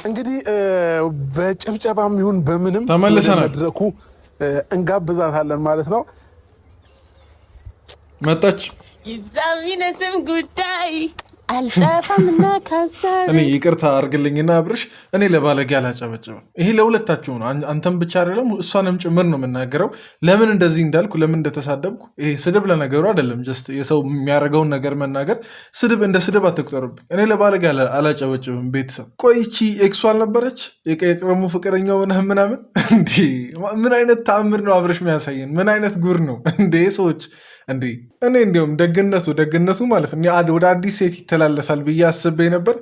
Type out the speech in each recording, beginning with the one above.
እንግዲህ በጭብጨባም ይሁን በምንም መድረኩ እንጋብዛታለን ማለት ነው። መጣች ይብዛሚነስም ጉዳይ አልጻፈምና ካሳብ እኔ ይቅርታ አርግልኝና አብርሽ እኔ ለባለጌ አላጨበጨበም። ይሄ ለሁለታችሁ ነው። አንተም ብቻ አይደለም እሷንም ጭምር ነው የምናገረው። ለምን እንደዚህ እንዳልኩ ለምን እንደተሳደብኩ ይሄ ስድብ ለነገሩ አይደለም። ጀስት የሰው የሚያደርገውን ነገር መናገር ስድብ እንደ ስድብ አትቁጠሩብኝ። እኔ ለባለጌ አላጨበጨብም። ቤተሰብ ቆይቺ ኤክሱ አልነበረች የቀድሞ ፍቅረኛው ምናምን እንዴ! ምን አይነት ተአምር ነው አብርሽ የሚያሳየን? ምን አይነት ጉር ነው እንዴ ሰዎች እንዴ! እኔ እንዲሁም ደግነቱ ማለት ወደ አዲስ ሴት ይተላለፋል ብዬ አስቤ ነበር።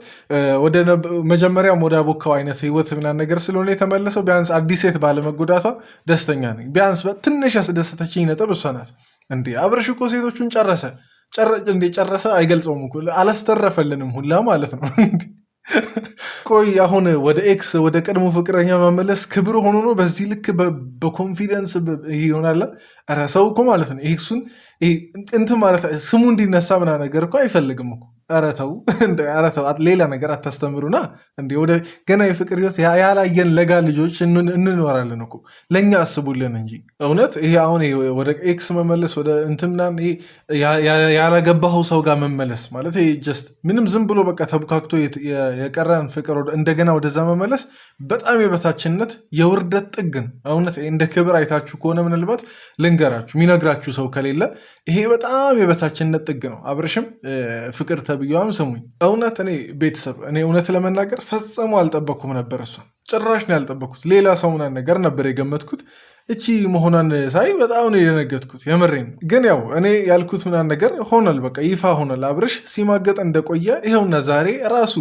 መጀመሪያም ወደ አቦካው አይነት ህይወት ምናምን ነገር ስለሆነ የተመለሰው ቢያንስ አዲስ ሴት ባለመጎዳቷ ደስተኛ ነኝ። ቢያንስ ትንሽ ያስደሰተችኝ ነጥብ እሷ ናት። እንዴ አብርሽ እኮ ሴቶቹን ጨረሰ አይገልጸውም እኮ አላስተረፈልንም ሁላ ማለት ነው። ቆይ አሁን ወደ ኤክስ ወደ ቀድሞ ፍቅረኛ መመለስ ክብር ሆኖ ነው በዚህ ልክ በኮንፊደንስ ይሆናል? ኧረ ሰው እኮ ማለት ነው ኤክሱን እንትን ማለት ስሙ እንዲነሳ ምናምን ነገር እኮ አይፈልግም እኮ። ኧረ ተው ሌላ ነገር አታስተምሩና እንዲ ወደ ገና የፍቅር ህይወት ያላየን ለጋ ልጆች እንኖራለን እኮ። ለእኛ አስቡልን እንጂ እውነት ይሄ አሁን ወደ ኤክስ መመለስ ወደ እንትምና ያላገባኸው ሰው ጋር መመለስ ማለት ጀስት ምንም ዝም ብሎ በቃ ተቡካክቶ የቀረን ፍቅር እንደገና ወደዛ መመለስ በጣም የበታችነት የውርደት ጥግን። እውነት እንደ ክብር አይታችሁ ከሆነ ምናልባት ልንገራችሁ የሚነግራችሁ ሰው ከሌለ ይሄ በጣም የበታችነት ጥግ ነው። አብርሽም ፍቅር ተብያዋም ስሙኝ፣ እኔ እውነት ለመናገር ፈጽሞ አልጠበኩም ነበር። እሷን ጭራሽ ነው ያልጠበኩት። ሌላ ሰው ምናምን ነገር ነበር የገመትኩት። እቺ መሆኗን ሳይ በጣም ነው የደነገጥኩት። የምሬን ግን ያው እኔ ያልኩት ምናምን ነገር ሆኗል፣ በቃ ይፋ ሆኗል። አብርሽ ሲማገጥ እንደቆየ ይኸውና ዛሬ ራሱ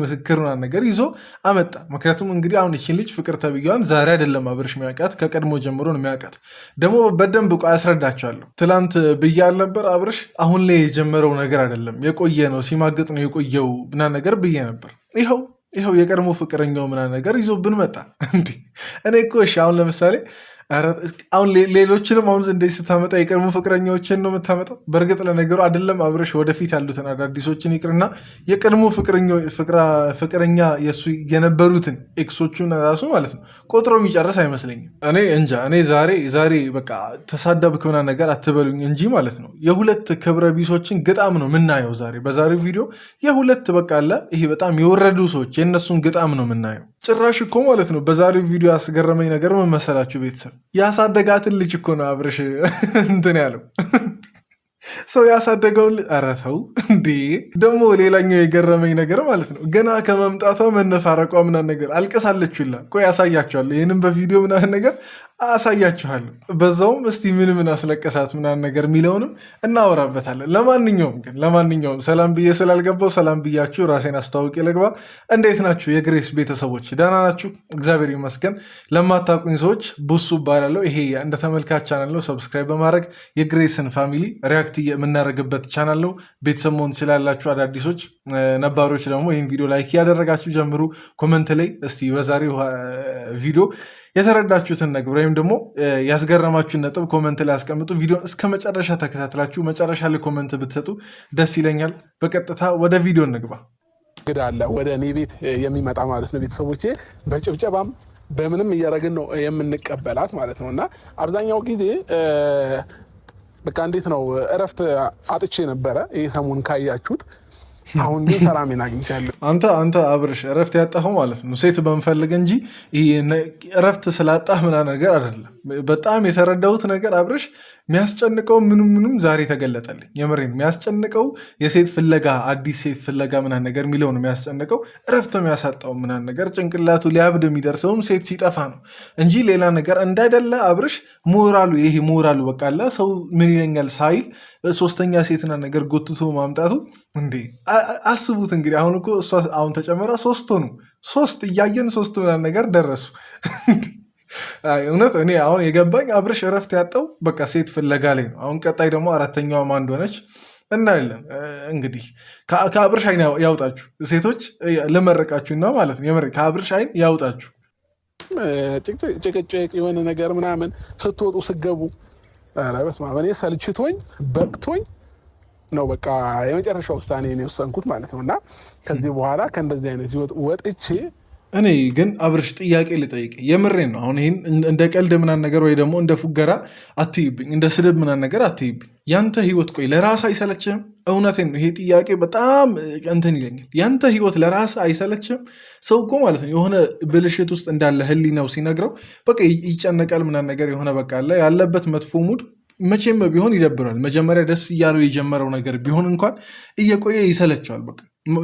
ምስክር ምናምን ነገር ይዞ አመጣ። ምክንያቱም እንግዲህ አሁን እቺን ልጅ ፍቅር ተብያዋን ዛሬ አይደለም አብርሽ የሚያውቃት፣ ከቀድሞ ጀምሮ ነው የሚያውቃት። ደግሞ በደንብ ያስረዳቸዋለሁ። ትላንት ብያል ነበር አብርሽ አሁን ላይ የጀመረው ነገር አይደለም፣ የቆየ ነው፣ ሲማገጥ ነው የቆየው ምናምን ነገር ብዬ ነበር። ይኸው የቀድሞ ፍቅረኛው ምናምን ነገር ይዞብን መጣ። እንዲህ እኔ እኮ እሺ አሁን ለምሳሌ አሁን ሌሎችንም አሁን እንደዚህ ስታመጣ የቀድሞ ፍቅረኛዎችን ነው የምታመጣው። በእርግጥ ለነገሩ አይደለም አብርሽ ወደፊት ያሉትን አዳዲሶችን ይቅርና የቀድሞ ፍቅረኛ የሱ የነበሩትን ኤክሶቹን ራሱ ማለት ነው ቆጥሮ የሚጨርስ አይመስለኝም። እኔ እንጃ። እኔ ዛሬ በቃ ተሳዳብክ ምናምን ነገር አትበሉኝ እንጂ ማለት ነው የሁለት ክብረ ቢሶችን ግጣም ነው የምናየው ዛሬ በዛሬው ቪዲዮ። የሁለት በቃ አለ ይሄ በጣም የወረዱ ሰዎች የእነሱን ግጣም ነው የምናየው። ጭራሽ እኮ ማለት ነው በዛሬው ቪዲዮ ያስገረመኝ ነገር ምን መሰላችሁ ቤተሰብ? ያሳደጋትን ልጅ እኮ ነው አብርሽ እንትን ያለው ሰው ያሳደገውን። ኧረ ተው እንዴ! ደግሞ ሌላኛው የገረመኝ ነገር ማለት ነው ገና ከመምጣቷ መነፋረቋ ምናምን ነገር አልቀሳለችላ። ቆይ ያሳያችኋለሁ፣ ይህንም በቪዲዮ ምናምን ነገር አሳያችኋለሁ። በዛውም እስቲ ምን አስለቀሳት ምናምን ነገር የሚለውንም እናወራበታለን። ለማንኛውም ሰላም ብዬ ስላልገባው ሰላም ብያችሁ ራሴን አስተዋውቄ ልግባ። እንዴት ናችሁ የግሬስ ቤተሰቦች? ደህና ናችሁ? እግዚአብሔር ይመስገን። ለማታውቁኝ ሰዎች ቡሱ እባላለሁ። ይሄ እንደ ተመልካች ቻናል ነው። ሰብስክራይብ በማድረግ የግሬስን ፋሚሊ ሪያክት የምናደርግበት ቻናል ነው። ቤተሰብ መሆን ስላላችሁ አዳዲሶች፣ ነባሮች ደግሞ ይህን ቪዲዮ ላይክ ያደረጋችሁ ጀምሩ። ኮመንት ላይ እስቲ በዛሬው ቪዲዮ የተረዳችሁትን ነገር ወይም ደግሞ ያስገረማችሁን ነጥብ ኮመንት ላይ ያስቀምጡ። ቪዲዮን እስከ መጨረሻ ተከታትላችሁ መጨረሻ ላይ ኮመንት ብትሰጡ ደስ ይለኛል። በቀጥታ ወደ ቪዲዮ እንግባ። እንግዳ አለ ወደ እኔ ቤት የሚመጣ ማለት ነው። ቤተሰቦቼ በጭብጨባም በምንም እያደረግን ነው የምንቀበላት ማለት ነው። እና አብዛኛው ጊዜ በቃ እንዴት ነው እረፍት አጥቼ ነበረ ይህ ሰሞን ካያችሁት። አሁን ግን ሰላሜን አግኝቻለሁ። አንተ አብርሽ እረፍት ያጣኸው ማለት ነው ሴት በመፈለግ እንጂ እረፍት ስላጣህ ምናምን ነገር አይደለም። በጣም የተረዳሁት ነገር አብርሽ የሚያስጨንቀው ምንም ዛሬ ተገለጠልኝ። የምሬን የሚያስጨንቀው የሴት ፍለጋ አዲስ ሴት ፍለጋ ምናምን ነገር የሚለው ነው የሚያስጨንቀው። እረፍት የሚያሳጣው ምናምን ነገር ጭንቅላቱ ሊያብድ የሚደርሰውም ሴት ሲጠፋ ነው እንጂ ሌላ ነገር እንዳይደለ አብርሽ ሞራሉ በቃ አለ ሰው ምን ይለኛል ሳይል ሶስተኛ ሴትና ነገር ጎትቶ ማምጣቱ እንዴ! አስቡት እንግዲህ አሁን እኮ እሷ አሁን ተጨመረ ሶስት እያየን ሶስት ምናምን ነገር ደረሱ። እውነት እኔ አሁን የገባኝ አብርሽ እረፍት ያጣው በቃ ሴት ፍለጋ ላይ ነው። አሁን ቀጣይ ደግሞ አራተኛዋ ማን እንደሆነች እናያለን። እንግዲህ ከአብርሽ አይን ያውጣችሁ ሴቶች፣ ልመረቃችሁና ማለት ነው ከአብርሽ አይን ያውጣችሁ። ጭቅጭቅ የሆነ ነገር ምናምን ስትወጡ ስገቡ በስመ አብ እኔ ሰልችቶኝ በቅቶኝ ነው በቃ የመጨረሻ ውሳኔ የወሰንኩት ማለት ነው። እና ከዚህ በኋላ ከእንደዚህ አይነት ህይወት ወጥቼ እኔ ግን አብርሽ ጥያቄ ልጠይቅ፣ የምሬን ነው። አሁን ይህን እንደ ቀልድ ምናምን ነገር ወይ ደግሞ እንደ ፉገራ አትይብኝ፣ እንደ ስድብ ምናምን ነገር አትይብኝ። ያንተ ህይወት ቆይ ለራስ አይሰለችህም? እውነቴን ነው። ይሄ ጥያቄ በጣም እንትን ይለኛል። ያንተ ህይወት ለራስ አይሰለችህም? ሰው እኮ ማለት ነው የሆነ ብልሽት ውስጥ እንዳለ ህሊናው ሲነግረው በቃ ይጨነቃል ምናምን ነገር የሆነ በቃ ያለበት መጥፎ ሙድ መቼም ቢሆን ይደብራል። መጀመሪያ ደስ እያለው የጀመረው ነገር ቢሆን እንኳን እየቆየ ይሰለቸዋል። በቃ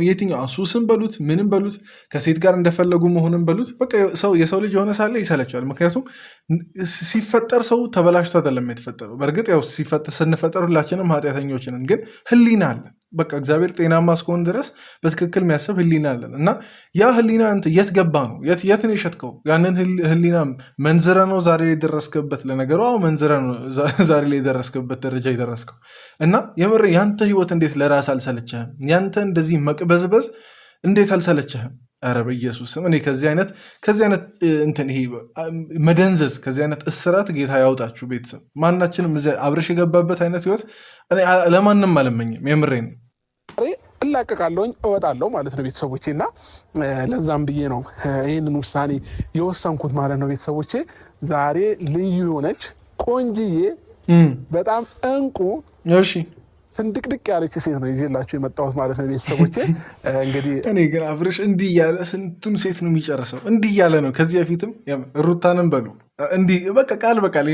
የትኛው ሱስን በሉት ምንም በሉት ከሴት ጋር እንደፈለጉ መሆንን በሉት በቃ የሰው ልጅ የሆነ ሳለ ይሰለቸዋል። ምክንያቱም ሲፈጠር ሰው ተበላሽቶ አይደለም የተፈጠረው። በእርግጥ ያው ስንፈጠር ሁላችንም ኃጢአተኞች ነን፣ ግን ህሊና አለን። በቃ እግዚአብሔር ጤናማ እስከሆን ድረስ በትክክል የሚያስብ ህሊና አለን እና ያ ህሊና የት ገባ ነው? የት ነው የሸጥከው? ያንን ህሊና መንዝረ ነው ዛሬ ላይ የደረስክበት። ለነገሩ መንዝረ ነው ዛሬ ላይ የደረስክበት ደረጃ የደረስከው እና የምር ያንተ ህይወት እንዴት ለራስ አልሰለችህም? ያንተ እንደዚህ መቅበዝበዝ እንዴት አልሰለችህም? ኧረ በኢየሱስ ስም እኔ ከዚህ አይነት እንትን ይሄ መደንዘዝ ከዚህ አይነት እስራት ጌታ ያውጣችሁ። ቤተሰብ ማናችንም አብርሽ የገባበት አይነት ህይወት ለማንም አልመኝም። የምሬን እላቀቃለሁኝ እወጣለሁ ማለት ነው ቤተሰቦቼ። እና ለዛም ብዬ ነው ይህንን ውሳኔ የወሰንኩት ማለት ነው ቤተሰቦቼ። ዛሬ ልዩ የሆነች ቆንጅዬ በጣም እንቁ ፍንድቅድቅ ያለች ሴት ነው ይዤላችሁ የመጣሁት ማለት ነው ቤተሰቦቼ። እንግዲህ እኔ ግን አብርሽ እንዲህ እያለ ስንቱን ሴት ነው የሚጨርሰው? እንዲህ እያለ ነው። ከዚህ በፊትም ሩታንም በሉ እንዲህ በቃ ቃል በቃል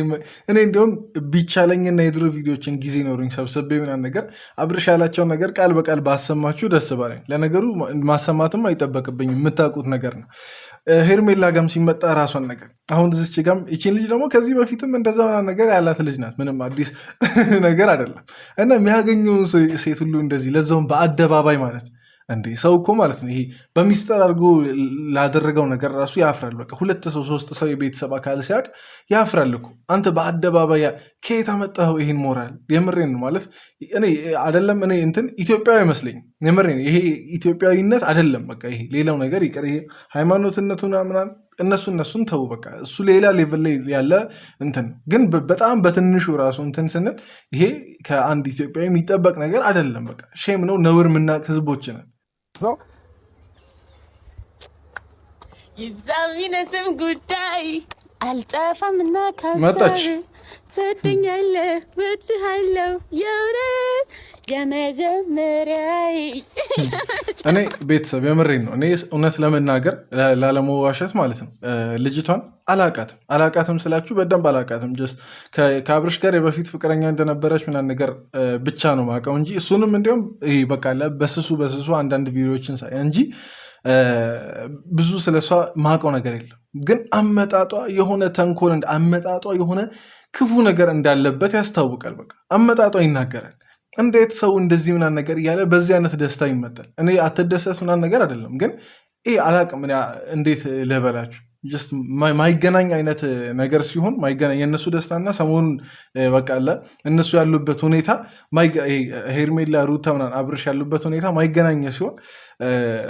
እኔ እንዲሁም ቢቻለኝና የድሮ ቪዲዮችን ጊዜ ኖሩኝ ሰብስቤ ምናምን ነገር አብርሽ ያላቸውን ነገር ቃል በቃል ባሰማችሁ ደስ ባለኝ። ለነገሩ ማሰማትም አይጠበቅብኝም፣ የምታውቁት ነገር ነው። ሄርሜላ ጋም ሲመጣ ራሷን ነገር አሁን ዝች ጋም ይቺን ልጅ ደግሞ ከዚህ በፊትም እንደዛ ነገር ያላት ልጅ ናት። ምንም አዲስ ነገር አይደለም። እና የሚያገኘውን ሴት ሁሉ እንደዚህ ለዛውም በአደባባይ ማለት እንዴ ሰው እኮ ማለት ነው ይሄ በሚስጥር አድርጎ ላደረገው ነገር ራሱ ያፍራል። በቃ 2 ሰው 3 ሰው የቤተሰብ አካል ሲያውቅ ያፍራል እኮ። አንተ በአደባባይ ከየት አመጣኸው ይሄን ሞራል? የምሬን ነው ማለት እኔ አይደለም እኔ እንትን ኢትዮጵያዊ አይመስለኝም። የምሬን ይሄ ኢትዮጵያዊነት አይደለም። በቃ ይሄ ሌላው ነገር ይቀር፣ ይሄ ሃይማኖትነቱን ምናምን እነሱን ተው። በቃ እሱ ሌላ ሌቭል ላይ ያለ እንትን ግን በጣም በትንሹ ራሱ እንትን ስንል ይሄ ከአንድ ኢትዮጵያዊ የሚጠበቅ ነገር አይደለም። በቃ ሼም ነው፣ ነውር የምናውቅ ህዝቦች ነን ነው። ይብዛ ቢነስም ጉዳይ አልጠፋምና ካሳብ ትወደኛለህ እወድሃለሁ የእውነት የመጀመሪያዬ። እኔ ቤተሰብ የምሬን ነው። እኔ እውነት ለመናገር ላለመዋሸት ማለት ነው ልጅቷን አላቃትም ስላችሁ በደንብ አላቃትም። ጀስት ከአብርሽ ጋር የበፊት ፍቅረኛ እንደነበረች ምናምን ነገር ብቻ ነው ማውቀው እንጂ እሱንም እንዲሁም በቃ በስሱ አንዳንድ ቪዲዮዎችን ሳይ እንጂ ብዙ ስለሷ ማውቀው ነገር የለም። ግን አመጣጧ የሆነ ተንኮል አመጣጧ የሆነ ክፉ ነገር እንዳለበት ያስታውቃል። በቃ አመጣጧ ይናገራል። እንዴት ሰው እንደዚህ ምናምን ነገር እያለ በዚህ አይነት ደስታ ይመጣል? እኔ አትደሰት ምናምን ነገር አይደለም፣ ግን ይሄ አላቅም እንዴት ልበላችሁ ጀስት ማይገናኝ አይነት ነገር ሲሆን ማይገናኝ የእነሱ ደስታና ሰሞኑን በቃለ እነሱ ያሉበት ሁኔታ ሄርሜላ ሩታ ምናምን አብርሽ ያሉበት ሁኔታ ማይገናኝ ሲሆን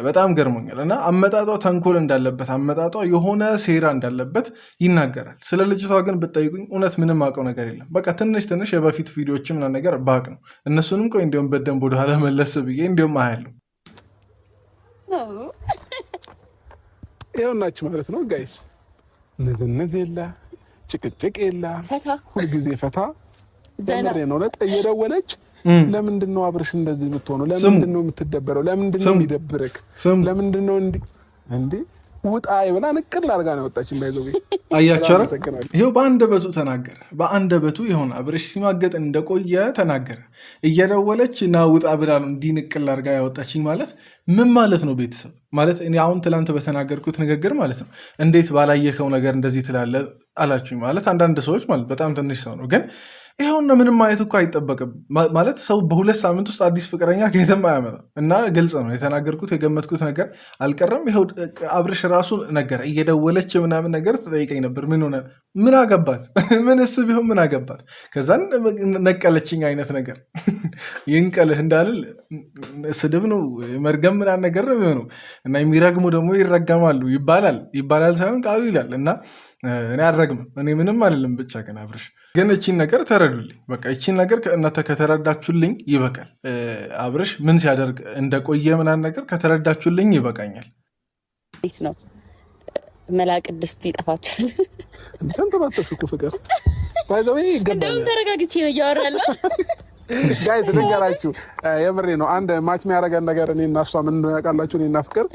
በጣም ገርሞኛል። እና አመጣጧ ተንኮል እንዳለበት አመጣጧ የሆነ ሴራ እንዳለበት ይናገራል። ስለ ልጅቷ ግን ብጠይቁኝ እውነት ምንም አውቀው ነገር የለም። በቃ ትንሽ የበፊት ቪዲዮዎች ምናምን ነገር ባቅ ነው። እነሱንም ቆይ እንዲሁም በደንብ ወደኋላ መለስ ብዬ እንዲሁም አያለሁ። ይኸውናችሁ ማለት ነው ጋይስ፣ ንዝንዝ የለ ጭቅጭቅ የለ ሁልጊዜ ፈታ ዘመሬ ነው። እየደወለች ለምንድን ነው አብርሽ እንደዚህ የምትሆነው? ለምንድን ነው የምትደበረው? ለምንድን ነው የሚደብርክ? ለምንድን ነው እንዲ ውጣ ይብላ ንቅል አድርጋ ነው ወጣችን። ባይዘው አያቻረ ይሄው በአንደበቱ ተናገረ። በአንደበቱ ይሆን አብርሽ ሲማገጥ እንደቆየ ተናገረ። እየደወለች ና ውጣ ብላ ነው እንዲህ ንቅል አድርጋ ያወጣችኝ ማለት ምን ማለት ነው? ቤተሰብ ማለት እኔ አሁን ትላንት በተናገርኩት ንግግር ማለት ነው እንዴት ባላየከው ነገር እንደዚህ ትላለ አላችሁኝ ማለት አንዳንድ ሰዎች ማለት በጣም ትንሽ ሰው ነው ግን ይኸውና ምንም ማየት እኮ አይጠበቅም ማለት ሰው በ2 ሳምንት ውስጥ አዲስ ፍቅረኛ ከየትም አያመጣም። እና ግልጽ ነው የተናገርኩት የገመትኩት ነገር አልቀረም። ይኸው አብርሽ ራሱ ነገረ እየደወለች ምናምን ነገር ትጠይቀኝ ነበር። ምን ሆነ ምን አገባት ምንስ ቢሆን ምን አገባት? ከዛን ነቀለችኝ አይነት ነገር ይንቀልህ እንዳልል ስድብ ነው መርገም ምናምን ነገር ነው የሚሆነው። እና የሚረግሙ ደግሞ ይረገማሉ ይባላል ሳይሆን ቃሉ ይላል። እና እኔ አልረግምም፣ እኔ ምንም አልልም። ብቻ ግን አብርሽ ግን እቺን ነገር ተረዱልኝ። በቃ እቺን ነገር እናንተ ከተረዳችሁልኝ ይበቃል። አብርሽ ምን ሲያደርግ እንደቆየ ምናምን ነገር ከተረዳችሁልኝ ይበቃኛል። ነው መላቅድስቱ ይጠፋችኋል። ተንተባተሽ እኮ ፍቅር ባይዘው ይገባል። እንደውም ተረጋግቼ ነው እያወራለሁ። ጋይስ ልንገራችሁ፣ የምሬ ነው። አንድ ማች የሚያደርገን ነገር እኔ እና እሷ ምን እንደሆነ ያውቃላችሁ? እኔ እና ፍቅር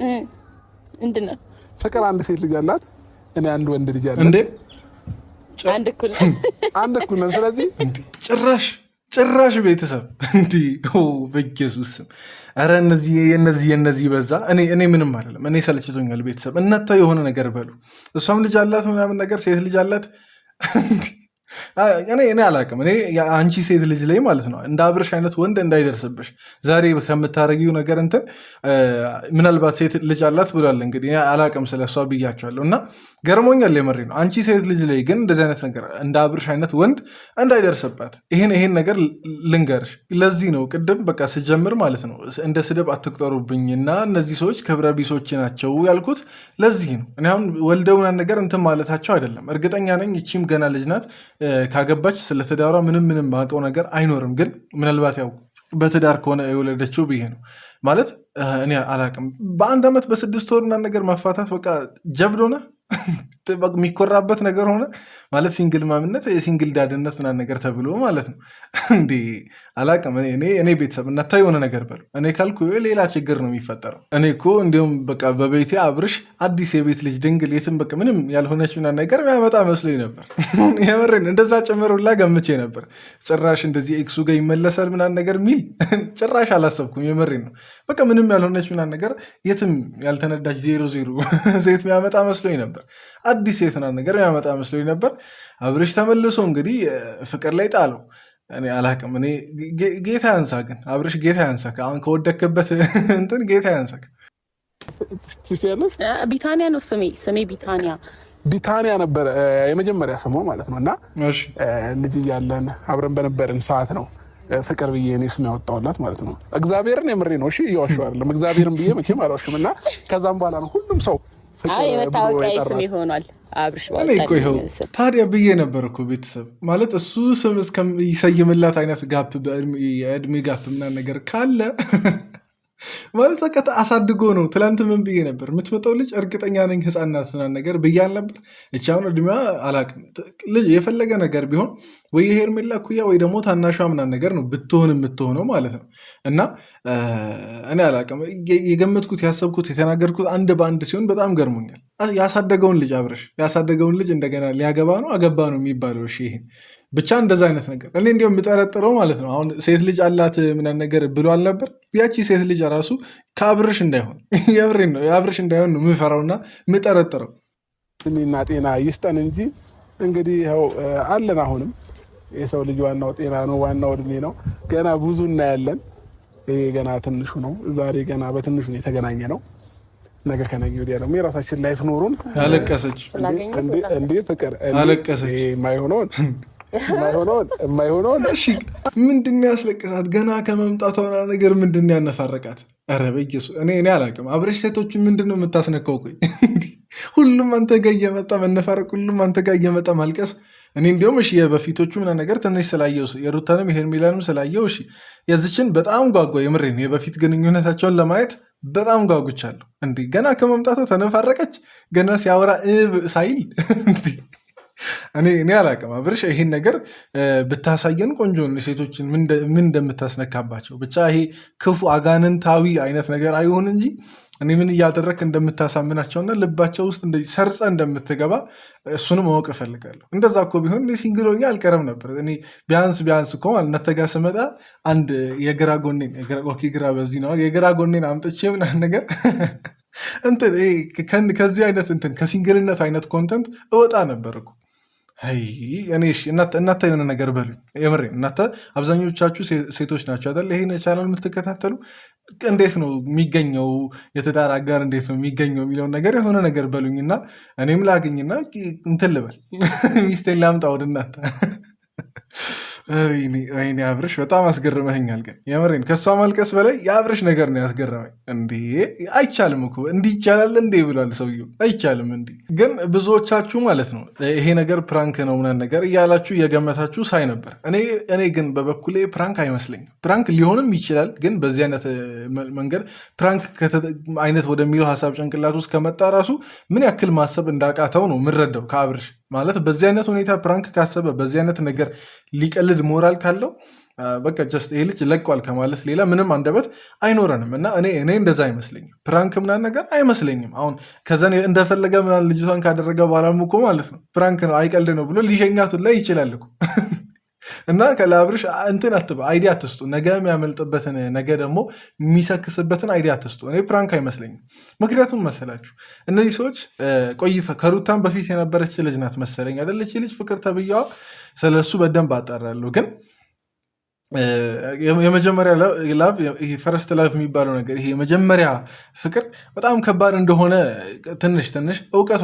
ምንድን ነው? ፍቅር አንድ ሴት ልጅ አላት፣ እኔ አንድ ወንድ ልጅ አላት። እንዴ አንድ እኩል ነን። ስለዚህ ጭራሽ ቤተሰብ እንዲህ በኢየሱስ ስም ኧረ የነዚህ በዛ። እኔ ምንም አይደለም፣ እኔ ሰልችቶኛል። ቤተሰብ እናንተ የሆነ ነገር በሉ። እሷም ልጅ አላት ምናምን ነገር ሴት ልጅ አላት። እኔ አላውቅም። እኔ አንቺ ሴት ልጅ ላይ ማለት ነው እንደ አብርሽ አይነት ወንድ እንዳይደርስብሽ ዛሬ ከምታረጊው ነገር እንትን ምናልባት ሴት ልጅ አላት ብሏል። እንግዲህ አላውቅም ስለሷ ብያቸዋለሁ እና ገርሞኛል። የመሬ ነው። አንቺ ሴት ልጅ ላይ ግን እንደዚህ አይነት ነገር እንደ አብርሽ አይነት ወንድ እንዳይደርስባት ይሄን ነገር ልንገርሽ። ለዚህ ነው ቅድም በቃ ስጀምር ማለት ነው እንደ ስድብ አትቁጠሩብኝና እነዚህ ሰዎች ክብረ ቢሶች ናቸው ያልኩት ለዚህ ነው። እኔ አሁን ወልደውና ነገር እንትን ማለታቸው አይደለም። እርግጠኛ ነኝ እቺም ገና ልጅ ናት። ካገባች ስለ ትዳሯ ምንም ማውቀው ነገር አይኖርም። ግን ምናልባት ያው በትዳር ከሆነ የወለደችው ብዬ ነው ማለት እኔ አላቅም። በአንድ ዓመት በ6 ወር ምናምን ነገር መፋታት በቃ ጀብድ ሆነ የሚኮራበት ነገር ሆነ ማለት ሲንግል ማምነት የሲንግል ዳድነት ምናምን ነገር ተብሎ ማለት ነው እንዴ አላቅም። እኔ ቤተሰብ እናታ የሆነ ነገር በሉ። እኔ ካልኩ ሌላ ችግር ነው የሚፈጠረው። እኔ እኮ እንዲሁም በቃ በቤቴ አብርሽ አዲስ የቤት ልጅ ድንግል የትም በቃ ምንም ያልሆነች ምናምን ነገር የሚያመጣ መስሎኝ ነበር። የምሬን እንደዛ ጨምሩላ ገምቼ ነበር። ጭራሽ እንደዚህ ኤክሱ ጋር ይመለሳል ምናምን ነገር ሚል ጭራሽ አላሰብኩም። የምሬን ነው። በቃ ምንም ያልሆነች ምናምን ነገር የትም ያልተነዳች 00 ሴት የሚያመጣ መስሎኝ ነበር። አዲስ ሴት ምናምን ነገር የሚያመጣ መስሎኝ ነበር። አብርሽ ተመልሶ እንግዲህ ፍቅር ላይ ጣለው። እኔ አላቅም። እኔ ጌታ ያንሳ፣ ግን አብርሽ ጌታ ያንሳ። አሁን ከወደክበት እንትን ጌታ ያንሳ። ቢታንያ ነው ስሜ ቢታንያ ነበረ የመጀመሪያ ስሟ ማለት ነው። እና ልጅ እያለን አብረን በነበርን ሰዓት ነው ፍቅር ብዬ እኔ ስም ያወጣሁላት ማለት ነው። እግዚአብሔርን የምሬ ነው። እሺ እየዋሸሁ አይደለም። እግዚአብሔርን ብዬ መቼም አልዋሽም። እና ከዛም በኋላ ነው ሁሉም ሰው የመታወቂያ ስም ይሆናል አብርሽ ታዲያ ብዬ ነበር እኮ ቤተሰብ ማለት እሱ ስም እስከሚሰይምላት አይነት ጋፕ የእድሜ ጋፕ ምናምን ነገር ካለ ማለት በቃ አሳድጎ ነው። ትላንት ምን ብዬ ነበር? የምትመጣው ልጅ እርግጠኛ ነኝ ህፃናት ምናምን ነገር ብዬ አልነበር? እቺ አሁን እድሜዋ አላቅም። ልጅ የፈለገ ነገር ቢሆን ወይ የሄርሜላ ኩያ ወይ ደግሞ ታናሿ ምናምን ነገር ነው ብትሆን የምትሆነው ማለት ነው። እና እኔ አላቅም። የገመትኩት ያሰብኩት የተናገርኩት አንድ በአንድ ሲሆን በጣም ገርሞኛል። ያሳደገውን ልጅ አብርሽ ያሳደገውን ልጅ እንደገና ሊያገባ ነው አገባ ነው የሚባለው። እሺ ይሄ ብቻ እንደዛ አይነት ነገር እኔ እንዲያው የምጠረጥረው ማለት ነው አሁን ሴት ልጅ አላት ምናምን ነገር ብሎ አልነበር? ያቺ ሴት ልጅ ራሱ ከአብርሽ እንዳይሆን የብሬን ነው የአብርሽ እንዳይሆን ነው የምፈራውና የምጠረጥረው። እድሜና ጤና ይስጠን እንጂ እንግዲህ ይኸው አለን። አሁንም የሰው ልጅ ዋናው ጤና ነው፣ ዋናው እድሜ ነው። ገና ብዙ እናያለን። ይሄ ገና ትንሹ ነው። ዛሬ ገና በትንሹ ነው የተገናኘ ነው። ነገ ከነገ ወዲያ ደግሞ የራሳችን ላይፍ ኖሩን። አለቀሰች እንዴ ፍቅር አለቀሰች። የማይሆነውን እሺ ምንድን ነው ያስለቅሳት? ገና ከመምጣቷ ነገር ምንድን ነው ያነፋረቃት? ኧረ በኢየሱስ እኔ አላውቅም። አብረሽ ሴቶችን ምንድን ነው የምታስነካው? ቆይ ሁሉም አንተ ጋር እየመጣ መነፋረቅ፣ ሁሉም አንተ ጋር እየመጣ ማልቀስ። እኔ እንዲሁም እሺ የበፊቶቹ ምናምን ነገር ትንሽ ስላየው የሩታንም የሄርሜላንም ስላየው እሺ የዚችን በጣም ጓጓ። የምሬን የበፊት ግንኙነታቸውን ለማየት በጣም ጓጉቻለሁ። እንዲህ ገና ከመምጣቷ ተነፋረቀች። ገና ሲያወራ ሳይል እኔ አላቅም። አብርሽ ይሄን ነገር ብታሳየን ቆንጆ ሴቶችን ምን እንደምታስነካባቸው ብቻ ይሄ ክፉ አጋንንታዊ አይነት ነገር አይሆን እንጂ እኔ ምን እያደረክ እንደምታሳምናቸውና ልባቸው ውስጥ እንደዚህ ሰርጸ እንደምትገባ እሱንም ማወቅ እፈልጋለሁ። እንደዛ እኮ ቢሆን ሲንግል ሆኜ አልቀረም ነበር። እኔ ቢያንስ እኮ እናንተ ጋር ስመጣ አንድ የግራ ጎኔን ግራ በዚህ ነው የግራ ጎኔን አምጥቼ ምናምን ነገር እንትን ከዚህ አይነት እንትን ከሲንግልነት አይነት ኮንተንት እወጣ ነበር እኮ። እናንተ የሆነ ነገር በሉኝ። የምሬን እናንተ አብዛኞቻችሁ ሴቶች ናቸው አይደል? ይሄን ቻናል የምትከታተሉ እንዴት ነው የሚገኘው የትዳር አጋር እንዴት ነው የሚገኘው የሚለውን ነገር የሆነ ነገር በሉኝና እኔም ላግኝና እንትን ልበል ሚስቴን ላምጣ ወደ እናንተ። ወይኔ አብርሽ በጣም አስገርመኛል። ግን የምሬን ከእሷ ማልቀስ በላይ የአብርሽ ነገር ነው ያስገረመኝ። እንዴ አይቻልም እኮ እንዲህ ይቻላል እንዴ ብሏል ሰውየው። አይቻልም እንዲ ግን ብዙዎቻችሁ ማለት ነው ይሄ ነገር ፕራንክ ነው ምናምን ነገር እያላችሁ እየገመታችሁ ሳይ ነበር። እኔ ግን በበኩሌ ፕራንክ አይመስለኝም። ፕራንክ ሊሆንም ይችላል፣ ግን በዚህ አይነት መንገድ ፕራንክ አይነት ወደሚለው ሀሳብ ጭንቅላት ውስጥ ከመጣ ራሱ ምን ያክል ማሰብ እንዳቃተው ነው የምንረዳው ከአብርሽ ማለት በዚህ አይነት ሁኔታ ፕራንክ ካሰበ በዚህ አይነት ነገር ሊቀልድ ሞራል ካለው በቃ ጀስት ይሄ ልጅ ለቋል ከማለት ሌላ ምንም አንደበት አይኖረንም። እና እኔ እንደዛ አይመስለኝም። ፕራንክ ምናምን ነገር አይመስለኝም። አሁን ከዛ እንደፈለገ ምናምን ልጅቷን ካደረገ በኋላም እኮ ማለት ነው ፕራንክ ነው አይቀልድ ነው ብሎ ሊሸኛቱን ላይ ይችላል እኮ እና ለአብርሽ እንትን አይዲያ አትስጡ። ነገ የሚያመልጥበትን ነገ ደግሞ የሚሰክስበትን አይዲያ አትስጡ። እኔ ፕራንክ አይመስለኝም። ምክንያቱም መሰላችሁ እነዚህ ሰዎች ቆይታ ከሩታን በፊት የነበረች ልጅ ናት መሰለኝ አይደለች ልጅ ፍቅር ተብያዋ። ስለሱ በደንብ አጣራለሁ። ግን የመጀመሪያ ላቭ ፈረስት ላቭ የሚባለው ነገር ይሄ የመጀመሪያ ፍቅር በጣም ከባድ እንደሆነ ትንሽ እውቀቱ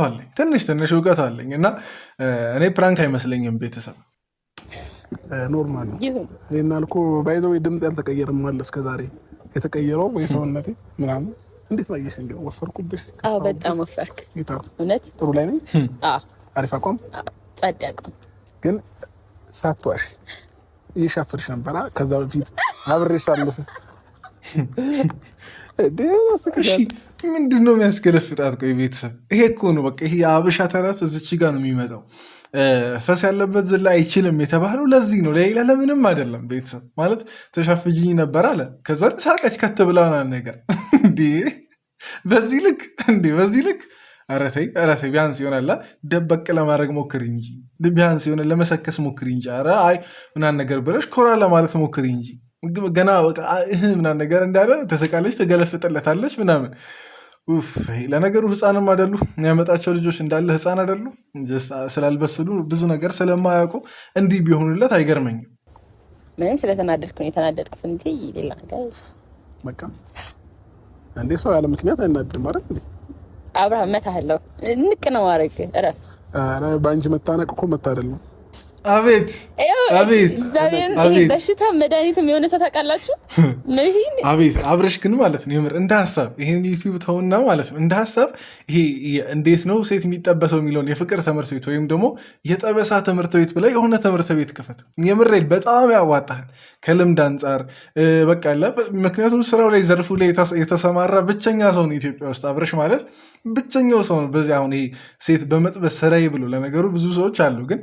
አለኝ እና እኔ ፕራንክ አይመስለኝም ቤተሰብ ኖርማል ነው። ይሄን አልኩ ባይዘው ድምጽ ያልተቀየረም አለ እስከዛሬ የተቀየረው ወይ ሰውነቴ ምናምን እንዴት ነው ይሽ እንደው ወፈርኩብሽ? አዎ በጣም ወፈርክ። እውነት ጥሩ ላይ ነኝ። አዎ አሪፍ አቋም ጸደቅ። ግን ሳትዋሽ ይሻፍርሽ ነበር ከዛ በፊት አብሬሽ ሳለፈ ምንድነው የሚያስገለፍጣት? ቆይ ቤተሰብ ይሄ እኮ ነው በቃ ይሄ የአበሻ ተረት እዚች ጋር ነው የሚመጣው። ፈስ ያለበት ዝላ አይችልም የተባለው ለዚህ ነው፣ ለሌላ ለምንም አይደለም። ቤተሰብ ማለት ተሻፍጅኝ ነበር አለ። ከዛ ሳቀች ከት ብላናል ነገር በዚህ ልክ ኧረ ተይ ቢያንስ ይሆናላ ደበቅ ለማድረግ ሞክሪ እንጂ ቢያንስ የሆነ ለመሰከስ ሞክሪ እንጂ ኧረ አይ ምናምን ነገር ብለሽ ኮራ ለማለት ሞክሪ እንጂ ገና ምናምን ነገር እንዳለ ተሰቃለች፣ ተገለፍጥለታለች ምናምን። ለነገሩ ህፃንም አይደሉ የሚያመጣቸው ልጆች እንዳለ ህፃን አይደሉ። ስላልበስሉ ብዙ ነገር ስለማያውቁ እንዲህ ቢሆኑለት አይገርመኝም። ምንም ስለተናደድኩ ነው የተናደድኩት እንጂ ሌላ ነገር በቃ እንዴ ሰው ያለ ምክንያት አይናደድም አይደል እንዴ? አብርሃም መታህለው ንቅ ነው ማድረግ እረፍ። ኧረ በአንቺ መታነቅ እኮ መታደል ነው። አቤት በሽታ መድኃኒትም የሆነ ሰው ታውቃላችሁ። አቤት አብረሽ ግን ማለት ነው የምር እንደ ሀሳብ ይሄን ዩቲዩብ ተውና ማለት ነው እንደ ሀሳብ ይሄ እንዴት ነው ሴት የሚጠበሰው የሚለውን የፍቅር ትምህርት ቤት ወይም ደግሞ የጠበሳ ትምህርት ቤት ብላ የሆነ ትምህርት ቤት ክፈት። የምሬድ በጣም ያዋጣሃል ከልምድ አንጻር በቃ ምክንያቱም ስራው ላይ ዘርፉ ላይ የተሰማራ ብቸኛ ሰው ነው ኢትዮጵያ ውስጥ አብረሽ ማለት ብቸኛው ሰው ነው። በዚህ አሁን ይሄ ሴት በመጥበስ ስራዬ ብሎ ለነገሩ ብዙ ሰዎች አሉ ግን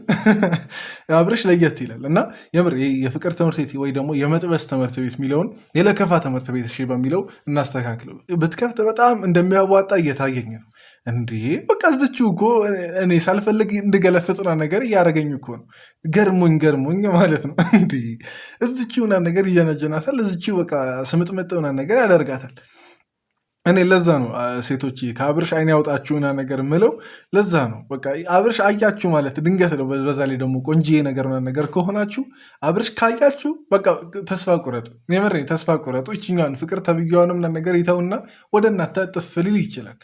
አብርሽ ለየት ይላል እና የምር የፍቅር ትምህርት ቤት ወይ ደግሞ የመጥበስ ትምህርት ቤት የሚለውን የለከፋ ትምህርት ቤት እሺ በሚለው እናስተካክለው። ብትከፍት በጣም እንደሚያዋጣ እየታየኝ ነው። እንዴ በቃ እዝችው እኮ እኔ ሳልፈልግ እንድገለፍጥና ነገር እያደረገኝ እኮ ነው። ገርሞኝ ማለት ነው። እንዴ እዝችውና ነገር እየነጀናታል። እዝችው በቃ ስምጥምጥና ነገር ያደርጋታል። እኔ ለዛ ነው ሴቶች ከአብርሽ አይን ያውጣችሁና ነገር ምለው ለዛ ነው። በቃ አብርሽ አያችሁ ማለት ድንገት ነው። በዛ ላይ ደግሞ ቆንጂዬ ነገር ከሆናችሁ አብርሽ ካያችሁ በቃ ተስፋ ቁረጡ። የምሬን ተስፋ ቁረጡ። ይችኛውን ፍቅር ተብያውንም ነገር ይተውና ወደ እናንተ ጥፍ ሊል ይችላል።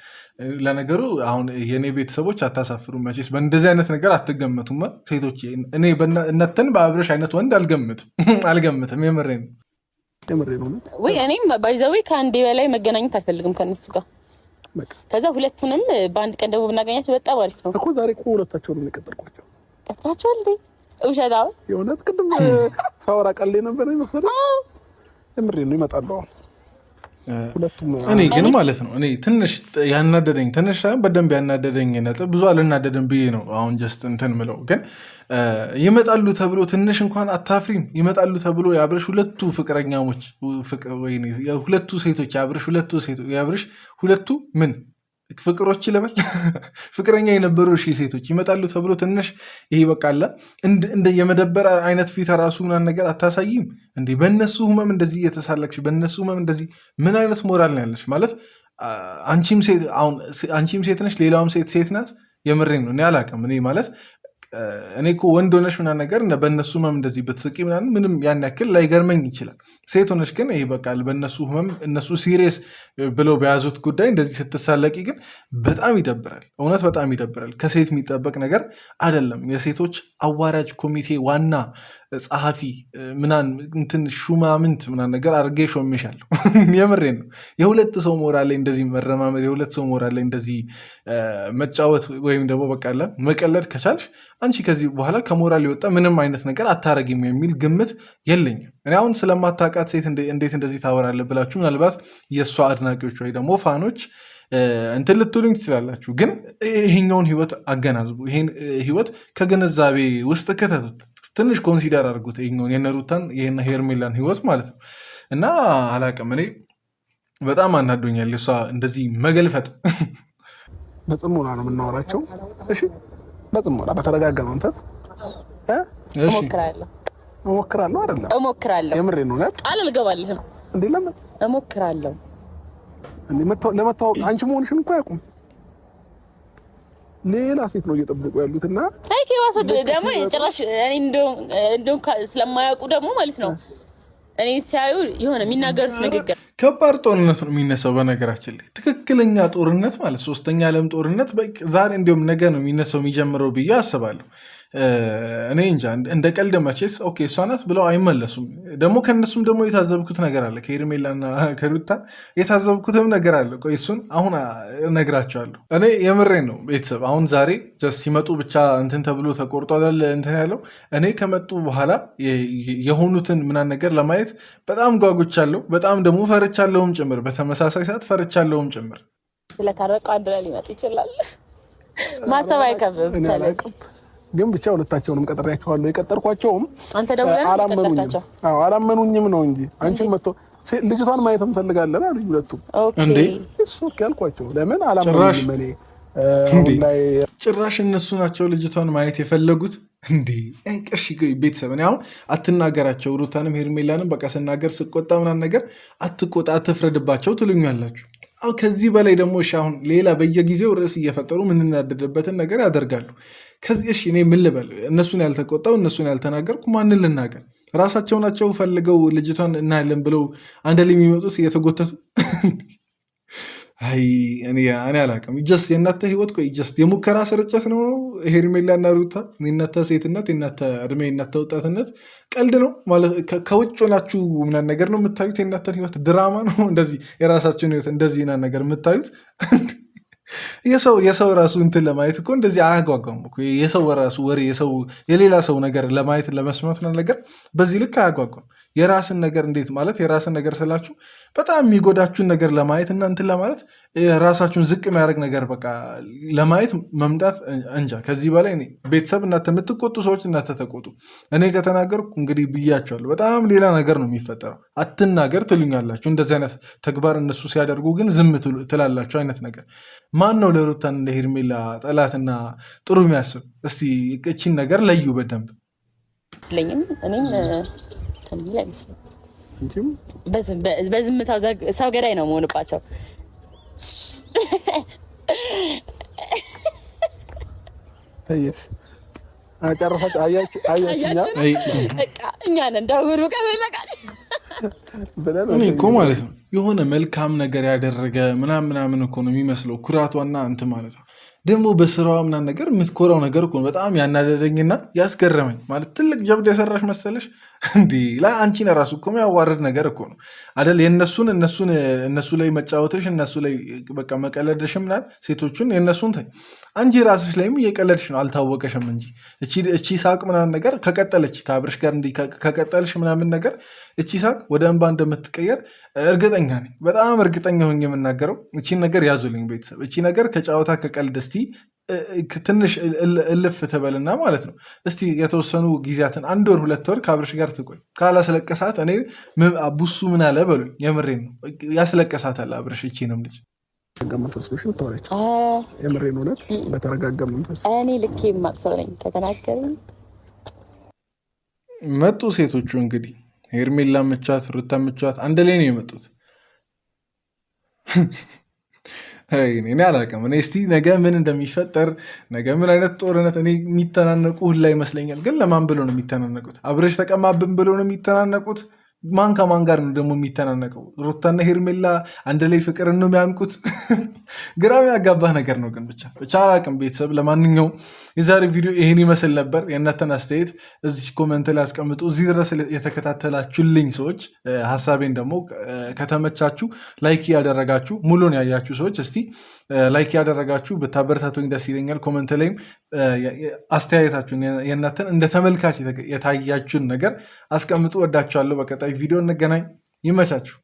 ለነገሩ አሁን የእኔ ቤተሰቦች አታሳፍሩም መቼስ በእንደዚህ አይነት ነገር አትገመቱም ሴቶች። እኔ እናንተን በአብርሽ አይነት ወንድ አልገምትም። የምሬን ነው። ወይ እኔም ባይዘዌ ከአንዴ በላይ መገናኘት አልፈልግም ከነሱ ጋር። ከዛ ሁለቱንም በአንድ ቀን ደግሞ ብናገኛቸው በጣም አሪፍ ነው እኮ። ዛሬ እኮ ሁለታቸውን የቀጠርኳቸው ቀጥራቸዋል እንዴ? ውሸታው የእውነት ቅድም ሳወራ ቀሌ ነበር መሰለኝ። የምሬን ነው ይመጣሉ ሁለቱም። እኔ ግን ማለት ነው እኔ ትንሽ ያናደደኝ ትንሽ በደንብ ያናደደኝ ነጥብ ብዙ አልናደደም ብዬ ነው አሁን ጀስት እንትን ምለው ግን ይመጣሉ ተብሎ ትንሽ እንኳን አታፍሪም? ይመጣሉ ተብሎ የአብርሽ ሁለቱ ፍቅረኛሞች ሁለቱ ሴቶች የአብርሽ ሁለቱ ምን ፍቅሮች ይለበል ፍቅረኛ የነበሩ ሴቶች ይመጣሉ ተብሎ ትንሽ ይሄ በቃላ እንደ የመደበር አይነት ፊት ራሱ ምናምን ነገር አታሳይም እንዴ? በእነሱ ህመም እንደዚህ እየተሳለቅሽ በእነሱ ህመም እንደዚህ ምን አይነት ሞራል ነው ያለሽ? ማለት አንቺም ሴት ነሽ፣ ሌላውም ሴት ናት። የምሬን ነው። እኔ አላውቅም። እኔ ማለት እኔ እኮ ወንድ ሆነሽ ምናምን ነገር በእነሱ ህመም እንደዚህ ብትስቂ ምናምን ምንም ያን ያክል ላይገርመኝ ይችላል። ሴት ሆነሽ ግን ይህ በቃል በእነሱ ህመም እነሱ ሲሪየስ ብለው በያዙት ጉዳይ እንደዚህ ስትሳለቂ ግን በጣም ይደብራል። እውነት በጣም ይደብራል። ከሴት የሚጠበቅ ነገር አይደለም። የሴቶች አዋራጅ ኮሚቴ ዋና ጸሐፊ ምናን እንትን ሹማምንት ምናን ነገር አድርጌ ሾሜሻለሁ። የምሬን ነው። የሁለት ሰው ሞራል ላይ እንደዚህ መረማመድ፣ የሁለት ሰው ሞራል ላይ እንደዚህ መጫወት ወይም ደግሞ በቃላ መቀለድ ከቻልሽ አንቺ ከዚህ በኋላ ከሞራል የወጣ ምንም አይነት ነገር አታረጊም የሚል ግምት የለኝም። እኔ አሁን ስለማታውቃት ሴት እንዴት እንደዚህ ታወራለህ ብላችሁ ምናልባት የእሷ አድናቂዎች ወይ ደግሞ ፋኖች እንትን ልትሉኝ ትችላላችሁ። ግን ይሄኛውን ህይወት አገናዝቡ። ይሄን ህይወት ከግንዛቤ ውስጥ ከተቱት። ትንሽ ኮንሲደር አድርጉት። ይሄኛውን የነሩታን ይሄን ሄርሜላን ህይወት ማለት ነው። እና አላቅም እኔ በጣም አናዶኛል እሷ እንደዚህ መገልፈጥ። በጥሞና ነው የምናወራቸው። እሺ በጥሞና በተረጋጋ መንፈስ እሞክራለሁ አይደለም እሞክራለሁ። የምሬን ነው። ቃል አልገባልህም እንዴ? ለምን እሞክራለሁ? ለመታወቅ አንቺ መሆንሽን እኮ አያውቁም። ሌላ ሴት ነው እየጠበቁ ያሉትና አይ ከዋሰ ደግሞ ጭራሽ እኔ እንደው ስለማያውቁ ደግሞ ማለት ነው እኔ ሲያዩ የሆነ የሚናገሩት ንግግር ከባድ ጦርነት ነው የሚነሳው። በነገራችን ላይ ትክክለኛ ጦርነት ማለት ሶስተኛ ዓለም ጦርነት ዛሬ እንዲሁም ነገ ነው የሚነሳው የሚጀምረው ብዬ አስባለሁ። እኔ እንጃ እንደ ቀልድ መቼስ ኦኬ እሷ ናት ብለው አይመለሱም። ደግሞ ከእነሱም ደግሞ የታዘብኩት ነገር አለ፣ ከሄርሜላና ከሩታ የታዘብኩትም ነገር አለ። ቆይ እሱን አሁን እነግራቸዋለሁ። እኔ የምሬን ነው ቤተሰብ። አሁን ዛሬ ሲመጡ ብቻ እንትን ተብሎ ተቆርጧል እንትን ያለው እኔ ከመጡ በኋላ የሆኑትን ምናምን ነገር ለማየት በጣም ጓጉቻለሁ። በጣም ደግሞ ፈርቻለሁም ጭምር፣ በተመሳሳይ ሰዓት ፈርቻለሁም ጭምር። ስለታረቀ አንድ ላይ ሊመጡ ይችላል። ማሰብ አይከብድም ብቻ ግን ብቻ ሁለታቸውንም ቀጥሬያቸዋለሁ። የቀጠርኳቸውም አንተ ደውለህ አላመኑኝም። አዎ አላመኑኝም ነው እንጂ አንቺን መጥቶ ልጅቷን ማየት እንፈልጋለን አሉ ሁለቱም። እንዴ እሱ ያልኳቸው ለምን አላመኑኝም? እኔ ጭራሽ እነሱ ናቸው ልጅቷን ማየት የፈለጉት። እንዴ ቀሽ ቤተሰብ እኔ አሁን አትናገራቸው፣ ሩታንም ሄርሜላንም በቃ ስናገር ስቆጣ ምናምን ነገር አትቆጣ፣ አትፍረድባቸው ትሉኛላችሁ። ከዚህ በላይ ደግሞ አሁን ሌላ በየጊዜው ርዕስ እየፈጠሩ የምንናደድበትን ነገር ያደርጋሉ። ከዚህ እሺ እኔ ምን ልበል? እነሱን ያልተቆጣው እነሱን ያልተናገርኩ ማንን ልናገር? ራሳቸው ናቸው ፈልገው ልጅቷን እናያለን ብለው አንድ ላይ የሚመጡት እየተጎተቱ። አይ እኔ አላውቅም። ጀስት የእናተ ህይወት ቆይ ጀስት የሙከራ ስርጭት ነው። ሄርሜላና ሩታ የእናተ ሴትነት፣ የእናተ እድሜ፣ የእናተ ወጣትነት ቀልድ ነው ማለት ከውጭ ናችሁ ምናምን ነገር ነው የምታዩት። የእናተን ህይወት ድራማ ነው እንደዚህ የራሳችሁን ህይወት እንደዚህ ና ነገር የምታዩት። የሰው ራሱ እንትን ለማየት እኮ እንደዚህ አያጓጓም እኮ። የሰው ራሱ ወሬ የሌላ ሰው ነገር ለማየት ለመስማት ነገር በዚህ ልክ አያጓጓም። የራስን ነገር እንዴት ማለት የራስን ነገር ስላችሁ በጣም የሚጎዳችሁን ነገር ለማየት እና እንትን ለማለት ራሳችሁን ዝቅ የሚያደርግ ነገር በቃ ለማየት መምጣት እንጃ። ከዚህ በላይ ቤተሰብ እናንተ የምትቆጡ ሰዎች እናንተ ተቆጡ። እኔ ከተናገርኩ እንግዲህ ብያቸዋለሁ፣ በጣም ሌላ ነገር ነው የሚፈጠረው። አትናገር ትሉኛላችሁ። እንደዚህ አይነት ተግባር እነሱ ሲያደርጉ ግን ዝም ትላላችሁ አይነት ነገር። ማን ነው ለሩታን እንደ ሄርሜላ ጠላትና ጥሩ የሚያስብ? እስቲ እቺን ነገር ለዩ በደንብ ስለኝም እኔም በዝምታው ሰው ገዳይ ነው መሆንባቸው። ጨረሳችሁ? እኔ እኮ ማለት ነው የሆነ መልካም ነገር ያደረገ ምናምን እኮ ነው የሚመስለው ኩራቷና እንትን ማለት ነው። ደግሞ በስራዋ ምናምን ነገር የምትኮራው ነገር እኮ በጣም ያናደደኝና ያስገረመኝ ማለት ትልቅ ጀብድ የሰራሽ መሰለሽ እንዲ አንቺን ራሱ እኮ የሚያዋርድ ነገር እኮ ነው አይደል? እነሱ ላይ መጫወትሽ እነሱ ላይ በቃ መቀለድሽ ምናምን ሴቶቹን የእነሱን ታይ አንቺ ራስሽ ላይም እየቀለድሽ ነው፣ አልታወቀሽም እንጂ እቺ ሳቅ ምናምን ነገር ከቀጠለች ከአብርሽ ጋር እንዲ ከቀጠልሽ ምናምን ነገር እቺ ሳቅ ወደ እንባ እንደምትቀየር እርግጠኛ ነኝ። በጣም እርግጠኛ ሆኜ የምናገረው እቺን ነገር ያዙልኝ ቤተሰብ። እቺ ነገር ከጨዋታ ከቀልድ እስቲ ትንሽ እልፍ ተበልና ማለት ነው እስቲ የተወሰኑ ጊዜያትን 1 ወር 2 ወር ከአብርሽ ጋር ትቆይ። ካላስለቀሳት እኔ ቡሱ ምን አለ በሉኝ። የምሬን ነው ያስለቀሳታል አብርሽ እቺንም ልጅ የምሬን እውነት በተረጋጋ መንፈስ እኔ ልክ የማቅሰው ነኝ ከተናገሩኝ መጡ ሴቶቹ እንግዲህ ሄርሜላ ምቻት ሩታ ምቻት አንድ ላይ ነው የመጡት። እኔ አላውቅም። እኔ እስቲ ነገ ምን እንደሚፈጠር ነገ ምን አይነት ጦርነት እኔ የሚተናነቁ ሁላ ይመስለኛል። ግን ለማን ብሎ ነው የሚተናነቁት? አብረሽ ተቀማብን ብሎ ነው የሚተናነቁት? ማን ከማን ጋር ነው ደግሞ የሚተናነቀው? ሩታና ሄርሜላ አንድ ላይ ፍቅር ነው የሚያንቁት? ግራም ያጋባህ ነገር ነው። ግን ብቻ አላቅም። ቤተሰብ ለማንኛውም የዛሬ ቪዲዮ ይህን ይመስል ነበር። የእናንተን አስተያየት እዚህ ኮመንት ላይ አስቀምጡ። እዚህ ድረስ የተከታተላችሁልኝ ሰዎች ሀሳቤን ደግሞ ከተመቻችሁ ላይክ ያደረጋችሁ ሙሉን ያያችሁ ሰዎች እስቲ ላይክ ያደረጋችሁ ብታበረታቱኝ ደስ ይለኛል። ኮመንት ላይም አስተያየታችሁን የእናንተን እንደ ተመልካች የታያችሁን ነገር አስቀምጡ። ወዳችኋለሁ። በቀጣይ ቪዲዮ እንገናኝ። ይመቻችሁ።